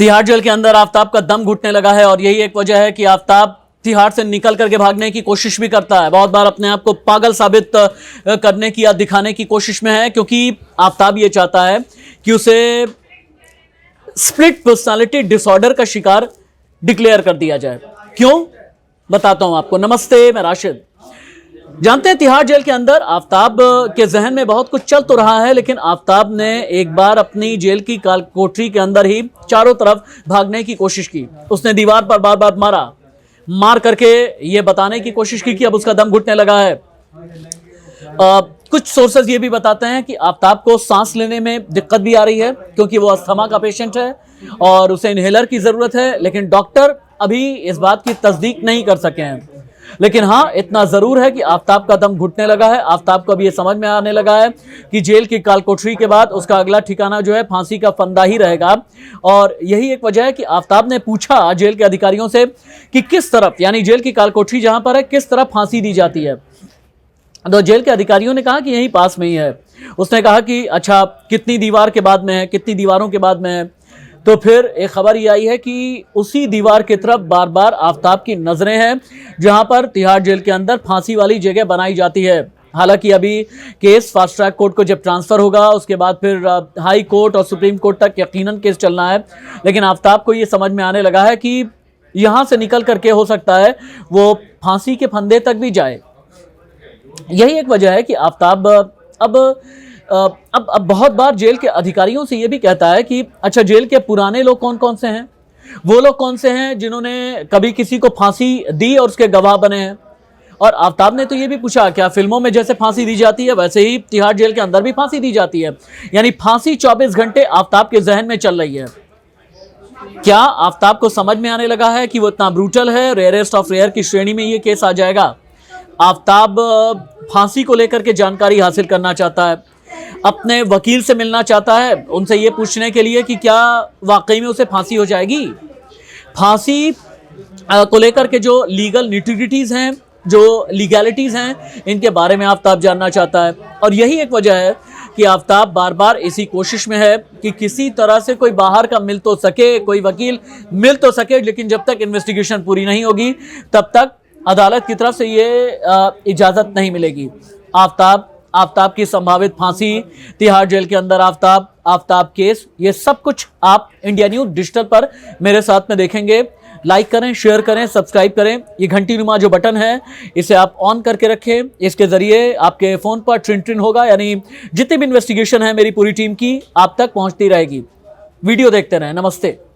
Tihar jail के अंदर आफताब का दम घुटने लगा है और यही एक वजह है कि आफताब तिहाड़ से निकल करके भागने की कोशिश भी करता है। बहुत बार अपने आप को पागल साबित करने की या दिखाने की कोशिश में है, क्योंकि आफताब ये चाहता है कि उसे स्प्लिट पर्सनालिटी डिसऑर्डर का शिकार डिक्लेयर कर दिया जाए। क्यों, बताता हूं आपको। नमस्ते, मैं राशिद। जानते हैं तिहाड़ जेल के अंदर आफताब के जहन में बहुत कुछ चल तो रहा है, लेकिन आफताब ने एक बार अपनी जेल की कोठरी के अंदर ही चारों तरफ भागने की कोशिश की। उसने दीवार पर बार बार मार करके ये बताने की कोशिश की कि अब उसका दम घुटने लगा है। कुछ सोर्सेज ये भी बताते हैं कि आफताब को सांस लेने में दिक्कत भी आ रही है, क्योंकि वो अस्थमा का पेशेंट है और उसे इनहेलर की जरूरत है। लेकिन डॉक्टर अभी इस बात की तस्दीक नहीं कर सके हैं। लेकिन हाँ, इतना जरूर है कि आफताब का दम घुटने लगा है। आफताब को अब ये समझ में आने लगा है कि जेल की कालकोठरी के बाद उसका अगला ठिकाना जो है फांसी का फंदा ही रहेगा। और यही एक वजह है कि आफताब ने पूछा जेल के अधिकारियों से कि किस तरफ, यानी जेल की कालकोठरी जहां पर है, किस तरफ फांसी दी जाती है। तो जेल के अधिकारियों ने कहा कि यहीं पास में ही है। उसने कहा कि अच्छा, कितनी दीवार के बाद में है, कितनी दीवारों के बाद में है। तो फिर एक खबर ये आई है कि उसी दीवार की तरफ बार बार आफताब की नजरें हैं जहां पर तिहाड़ जेल के अंदर फांसी वाली जगह बनाई जाती है। हालांकि अभी केस फास्ट ट्रैक कोर्ट को जब ट्रांसफर होगा, उसके बाद फिर हाई कोर्ट और सुप्रीम कोर्ट तक यकीनन केस चलना है। लेकिन आफताब को ये समझ में आने लगा है कि यहां से निकल करके हो सकता है वो फांसी के फंदे तक भी जाए। यही एक वजह है कि आफताब अब बहुत बार जेल के अधिकारियों से ये भी कहता है कि अच्छा, जेल के पुराने लोग कौन कौन से हैं, वो लोग कौन से हैं जिन्होंने कभी किसी को फांसी दी और उसके गवाह बने हैं। और आफताब ने तो ये भी पूछा, क्या फिल्मों में जैसे फांसी दी जाती है वैसे ही तिहाड़ जेल के अंदर भी फांसी दी जाती है? यानी फांसी 24 घंटे आफताब के जहन में चल रही है। क्या आफताब को समझ में आने लगा है कि वो इतना ब्रूटल है? रेयरेस्ट ऑफ रेयर की श्रेणी में ये केस आ जाएगा। आफताब फांसी को लेकर के जानकारी हासिल करना चाहता है, अपने वकील से मिलना चाहता है, उनसे ये पूछने के लिए कि क्या वाकई में उसे फांसी हो जाएगी। फांसी को लेकर के जो लीगल निटिग्रिटीज हैं, जो लीगैलिटीज हैं, इनके बारे में आफताब जानना चाहता है। और यही एक वजह है कि आफताब बार बार इसी कोशिश में है कि किसी तरह से कोई बाहर का मिल तो सके, कोई वकील मिल तो सके। लेकिन जब तक इन्वेस्टिगेशन पूरी नहीं होगी तब तक अदालत की तरफ से ये इजाजत नहीं मिलेगी। आफताब की संभावित फांसी, तिहाड़ जेल के अंदर आफताब केस, ये सब कुछ आप इंडिया न्यूज डिजिटल पर मेरे साथ में देखेंगे। लाइक करें, शेयर करें, सब्सक्राइब करें। ये घंटी नुमा जो बटन है, इसे आप ऑन करके रखें। इसके जरिए आपके फोन पर ट्रिन ट्रिन होगा, यानी जितनी भी इन्वेस्टिगेशन है मेरी पूरी टीम की आप तक पहुंचती रहेगी। वीडियो देखते रहें। नमस्ते।